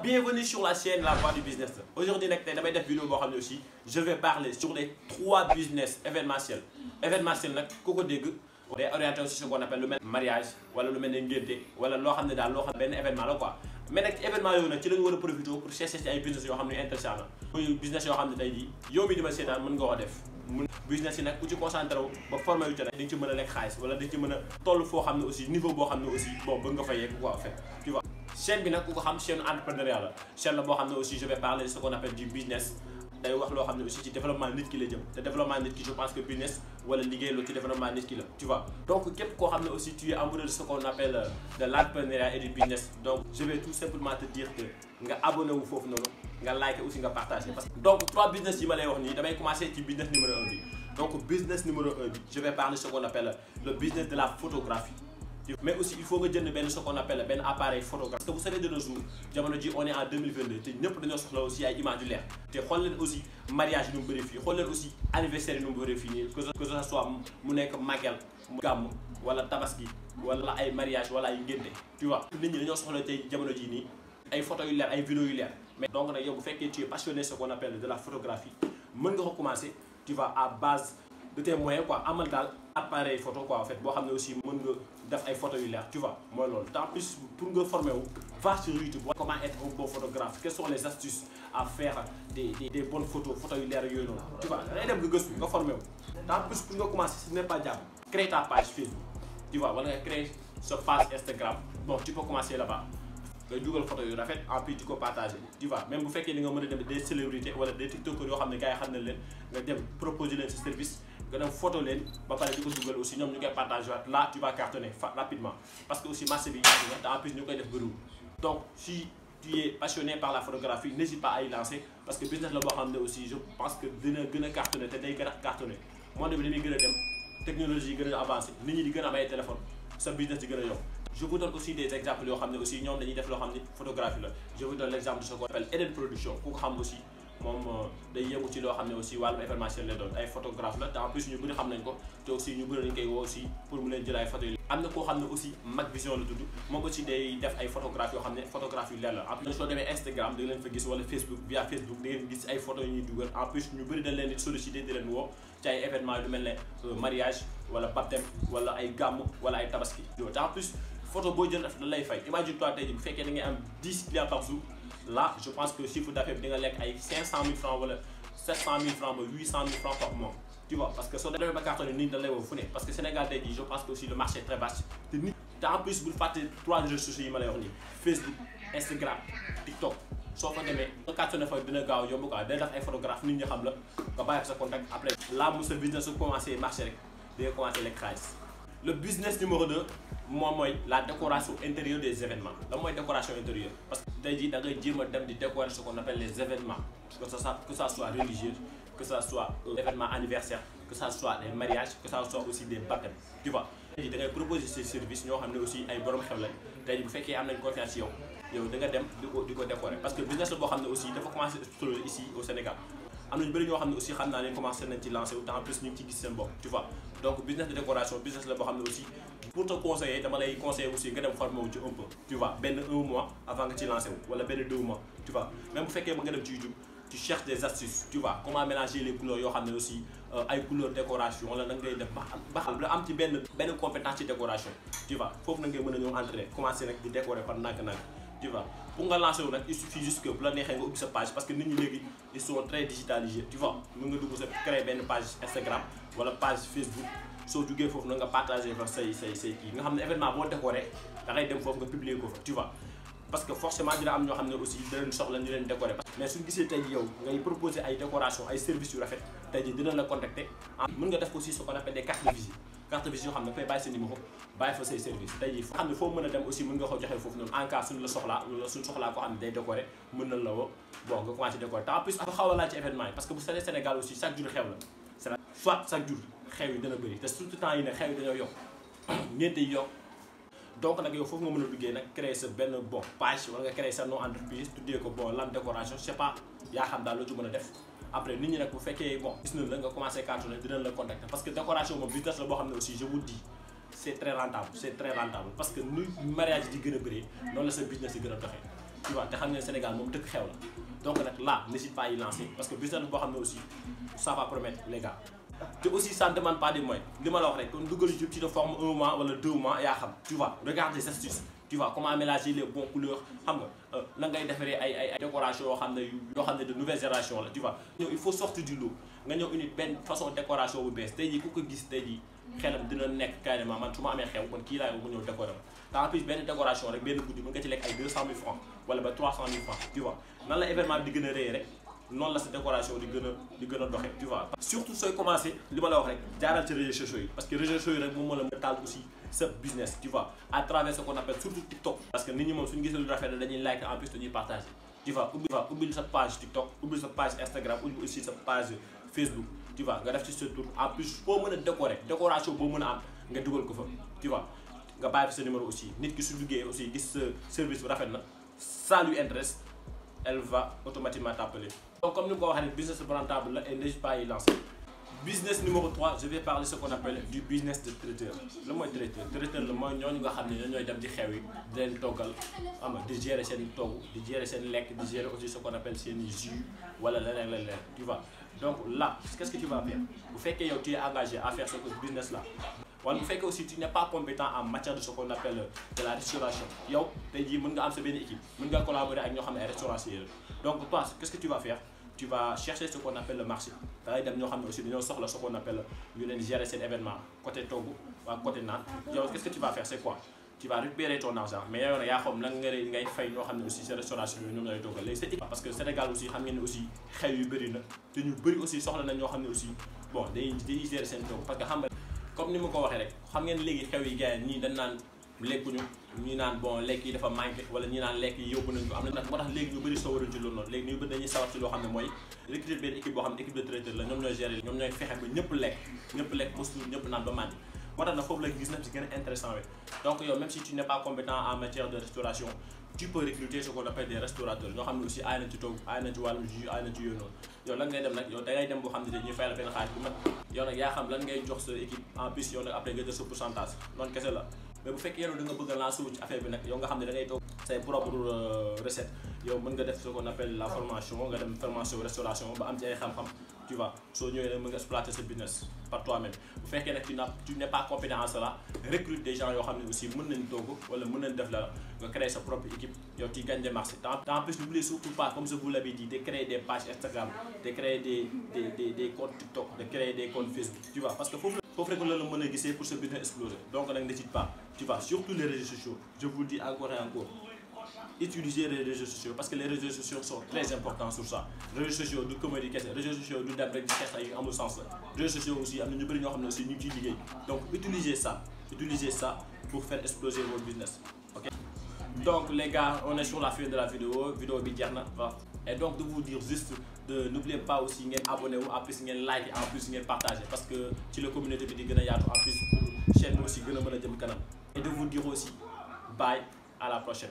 Bienvenue sur la chaîne La Voix du Business. Aujourd'hui nag tey damay def vidéo boo xam ne aussi je vais parler sur les 3 business événementiels. Événementiel nag ku ko dégg day orienté aussi ce qu'on appelle lu mel mariage wala lu mel ne ngénte wala loo xam ne daal loo xam benn événement la quoi. Mais nag ci événement yooyu nag ci la ñu war a profité pour chercher ci ay business yoo xam ne intéressant na. muy business yoo xam ne tey jii yow mi di ma seetaan mën nga ko def. business yi nag ku ci concentré wu ba formé wu ci nag di nga ci mën a lekk xaalis wala di nga ci mën a toll foo xam ne aussi niveau boo xam ne aussi bon bëgg nga fa yegg quoi en fait tu vois. Chaîne bi nag ku ko xam chaîne entrepreneuriat la chaîne la boo xam ne aussi je vais parler de ce qu'on appelle du business day wax loo xam ne aussi ci développement nit ki la jëm te développement nit ki je pense que business wala liggéey loo ci développement nit ki la tu vois. Donc képp koo xam ne aussi tu es amoureux de ce qu'on appelle de l'entrepreneuriat et du business donc je vais tout simplement te dire que nga abonné wu foofu noonu nga like aussi nga partagé parce que donc 3 business yi ma lay wax nii damay commencer ci business numéro 1 bi. Donc business numéro 1 bi je vais parler de ce qu'on appelle le business de la photographie. Mais aussi il faut que jënd benn ce qu'on appelle benn appareil photographe. Parce que vous savez de nos jours jamono ji on est en 2022 te ñëpp dañoo soxla aussi ay images yu leer te xool leen aussi mariage yi nu mu bëri fii xool leen aussi anniversaire yi nu mu bëri fii nii que ça soit mu nekk màggal gàmm wala tabaski wala ay mariage wala ay ngénte tu vois. nit ñi dañoo soxla tey jamono ji nii ay photos yu leer ay vidéos yu leer mais donc nag yow bu fekkee tu es passionné ce qu'on appelle de la photographie mën nga ko commencer tu vois à base de tes moyens quoi amal daal appareil photo quoi en fait boo xam ne aussi mën nga def ay photos yu leer tu vois mooy loolu en plus pour nga former wu va sur YouTube comment être un bon photographe quelles sont les astuces à faire des bonnes photos yu leer yooyu noonu tu vois da ngay dem nga gëstu nga former wu en plus pour nga commencer ce n'est pas diable créer ta page Facebook tu vois wala nga créer sa page Instagram bon tu peux commencer là-bas nga dugal photo yu rafet en plus di ko partager tu vois même bu fekkee ni nga mën a dem des célébrités wala des tiktokers yoo xam ne gars yi xam nañ leen nga dem proposer leen ce service nga dem photo leen ba pare di ko dugal aussi ñoom ñu koy partager waat là tu vas cartonner rapidement parce que aussi marché bi te en plus ñu koy def bëriwul. Donc si tu es passionné par la photographie n'hésite pas à y lancer parce que business la boo xam ne aussi je pense que dina gën a cartonner te day gën a cartonner monde bi dañuy gën a dem technologie yi gën a avancé nit ñi di gën a am ay téléphone sa business di gën a yokk. Je vous donne aussi des exemples yoo xam ne aussi ñoom dañuy def loo xam ne photographie la je vous donne l'exemple de ce qu'on appelle Eden Production ku ko xam aussi moom day yëngu ci loo xam ne aussi wàllum événementiel lay doon ay photographe la te en plus ñu bëri xam nañ ko te aussi ñu bëri dañ koy woo aussi pour mu leen jël ay photos yi. am na koo xam ne aussi Mag Vision la tudd moom aussi day def ay photographe yoo xam ne photographe yu leer la en plus soo demee Instagram da leen fa gis wala Facebook via Facebook da ngeen gis ay photos yu ñuy dugal en plus ñu bëri dañ leen di solliciter di leen woo ci ay événements yu mel ne mariage wala baptême wala ay gàmm wala ay tabaski te en plus photo boo jël daf la lay fay imagine toi tey jii bu fekkee da ngay am 10 clients par jour là je pense que chiffre d'affaires bi di nga lekk ay 500 000 francs wala 700 000 francs ba 800 000 francs par mois tu vois parce que soo demee ba cartonné nit da lay woo fu ne parce que Sénégal tey jii je pense que aussi le marché est très vaste te nit te en plus bul fàtte 3 réseaux sociaux yi ma lay wax nii Facebook Instagram TikTok soo fa demee nga cartonné fa dina gaaw yomb quoi day def ay photographe nit ñi xam la nga bàyyi sa contact après là mu sa business su commencé marché rek di nga commencé lekk xaalis. Le business numéro 2 moom mooy la décoration intérieure des événements lan mooy décoration intérieure parce que tey jii da ngay jéem a dem di décorer ce qu'on appelle les événements que ça soit religieux que ça soit événement anniversaire que ça soit des mariages que ça soit aussi des baptêmes tu vois. tey jii da ngay proposer ces services ñoo xam ne aussi ay borom xew lañ tey jii bu fekkee am nañ confiance yow da nga dem di ko décorer parce que business la boo xam ne aussi dafa commencer exploser ici au Sénégal. am na ñu bëri ñoo xam ne aussi xam naa ne commencé nañ ci lancer wu en plus ñu ngi ci gis seen bopp tu vois donc business de décoration business la boo xam ne aussi pour te conseiller dama lay conseiller aussi nga dem former wu ci un peu tu vois benn 1 mois avant nga ci lancer wu wala benn 2 mois tu vois même bu fekkee ba nga dem ci YouTube tu cherches des astuces tu vois comment mélanger les couleurs yoo xam ne aussi ay couleurs décoration wala na ngay def ba xam la am ci benn compétence ci décoration tu vois foofu na ngay mën a ñëw entraîner commencer nag di décorer par nànk-nànk tu vois pour nga lancer wu nag il suffit juste que bu la neexee nga ubbi sa page parce que nit ñi léegi ils sont très digitalisés tu vois mën nga dugg sa créer benn page Instagram wala page Facebook soo duggee foofu nag nga partager fa say kii nga xam ne événement boo décorer da ngay dem foofu nga publier ko fa tu vois parce que forcément dina am ñoo xam ne aussi dinañ soxla ñu leen décorer mais suñu gisee tey yow ngay proposer ay décoration ay services yu rafet tey jii dinañ la contacter mën nga def ko aussi ce qu'on appelle des cartes de visite yoo xam ne dafay bàyyi sa numéro bàyyi fa say service tey jii xam ne foo mën a dem aussi mën nga ko joxee foofu noonu en cas suñu la soxlaa suñu soxlaa koo xam ne day décorer mën nañ la woo bon nga commencé décorer te en plus dafa xaw a laaj ci événement yi parce que bu savez Sénégal aussi chaque jour xew la soit chaque jour xew yi dana bëri te surtout temps yi ne xew yi dañoo yokk ñeente yi yokk donc nag yow foofu nga mën a duggee nag créer sa benn bon page wala nga créer sa nom entreprise tuddee ko bon lan décoration je sais pas yaa xam daal loo ci mën a def après nit ñi nag bu fekkee bon gis nañ la nga commencé cartonner dinañ la contacter parce que décoration moom business la boo xam ne aussi je vous dis c'est très rentable parce que nu mariage di gën a bëree noonu la sa business yi gën a doxee tu vois te xam ngeen Sénégal moom dëkk xew la donc nag là n'hésite pas à y lancer parce que business boo xam ne aussi ça va promettre les gars. te aussi ça ne demande pas des moyens li ma la wax rek kon dugal YouTube ci de forme 1 mois wala 2 mois yaa xam tu vois regarde les astuces tu vois comment mélanger les bons couleurs xam nga na ngay defaree ay décoration yoo xam ne de nouvelle génération la tu vois ñëw il faut sortir du lot nga ñëw indi benn façon décoration bu bees tey jii ku ko gis tey jii xelam dina nekk carrément man su ma amee xew kon kii laay mu ñëw décorer ma en plus benn décoration rek benn guddi mën nga ci lekk ay 200 000 francs wala ba 300 000 francs tu vois nan la événement bi di gën a rëy rek noonu la sa décoration di gën a doxee tu vois. surtout sooy commencé li ma la wax rek jaaral ci réseaux sociaux yi parce que réseaux sociaux yi rek moom moo la mën a taal aussi sa business tu vois à travers ce qu'on appelle surtout TikTok. parce que nit ñi moom suñu gisee lu rafet dañuy like en plus dañuy partager tu vois ubbil sa page TikTok ubbil sa page Instagram ubbil aussi sa page Facebook tu vois nga def ci sa tur en plus boo mën a décorer décoration boo mën a am nga dugal ko fa tu vois nga bàyyi fa sa numéro aussi nit ki su duggee aussi gis sa service bu rafet na ça lui intéresse elle va automatiquement t'appeler. Donc comme nous avons dit, business rentable et n'hésite pas à y lancer. Business numéro 3, je vais parler de ce qu'on appelle du business de traiteur. Le mot traiteur, le mot ñoo nga xam ne ñooy dem di xew yi di leen toggal xam nga di gérer seen togg di gérer seen lekk di gérer aussi ce qu'on appelle seen jus wala leneen tu vois. Donc là, qu'est-ce que tu vas faire? Bu fekkee yow tu es engagé à faire ce business là. wala bu fekkee aussi tu n'es pas compétent en matière de ce qu'on appelle de la restauration yow tey jii mën nga am sa benn équipe mën nga collaborer ak ñoo xam ne ay restauranciers donc toi qu'est-ce que tu vas faire tu vas chercher ce qu'on appelle le marché da ngay dem ñoo xam ne aussi dañoo soxla ce qu'on appelle ñu leen gérer seen événement côté togg waa côté naan yow qu'est-ce que tu vas faire c'est quoi tu vas récupérer ton argent mais yow nag yaa xam lan ngay fay ñoo xam ne aussi sa restauration yooyu ñoom lay toggal léegi c'est parce que Sénégal aussi xam ngeen ne aussi xew yu bëri na te ñu bëri aussi soxla nañ ñoo xam ne aussi bon dañuy gérer seen togg parce que xam nga comme ni ma ko waxee rek xam ngeen léegi xew yi gars yi ñii dañ naan lekkuñu ñii naan bon lekk yi dafa manqué wala ñii naan lekk yi yóbbu nañ ko am na nag moo tax léegi ñu bëri sawaruñ ci loolu noonu léegi ñu bëri dañuy sawar ci loo xam ne mooy recruter benn équipe boo xam ne équipe de traiteur la ñoom ñooy gérer ñoom ñooy fexe ba ñëpp lekk posture ñëpp naan ba màndi moo tax nag foofu la gis na ci gën a intéressant we donc yow même si tu n'es pas compétent en matière de restauration tu peux recruter ce qu'on appelle des restaurateurs ñoo xam ne aussi aay nañ ci togg aay nañ ci wàllum jus aay nañ ci yooyu noonu yow lan ngay dem nag yow da ngay dem boo xam ne dañuy fay la benn xaalis bu mat yow nag yaa xam lan ngay jox sa équipe en plus yow nag après nga jël sa pourcentage noonu kese la mais bu fekkee yow da nga bëgg a lancer wu ci affaire bi nag yow nga xam ne da ngay toog say propre recette yow mën nga def ce qu'on appelle la formation nga dem formation restauration ba am ci ay xam-xam tu vois soo ñëwee nag mën nga exploiter sa business par toi-même bu fekkee nag tu n'es pas compétent en cela recrute des gens yoo xam ne aussi mën nañ togg wala mën nañ def la nga créer sa propre équipe yow tu gagnes des marchés en plus n'oubliez surtout pas comme je vous l'avais dit de créer des pages Instagram de créer des comptes TikTok de créer des comptes Facebook tu vois parce que foofu rek la mën a gisee pour ce business exploser donc nag n'hésite pas tu vois surtout les réseaux sociaux je vous le dis encore et encore utiliser les réseaux sociaux parce que les réseaux sociaux sont très importants sur ça réseaux sociaux du communiquer réseaux sociaux du dem rek di xeex ay amul sens la réseaux sociaux aussi am na ñu bëri ñoo xam ne aussi ñu ngi ciy liggéey donc utilisez ça pour faire exploser votre business ok. Donc les gars on est sur la fin de la vidéo bi jeex na et donc de vous dire juste de n'oubliez pas aussi ngeen abonné wu en plus ngeen like en plus ngeen partager parce que ci la communauté bi di gën a yaatu en plus pour chaîne bi aussi gën a mën a jëm kanam et de vous dire aussi bye à la prochaine.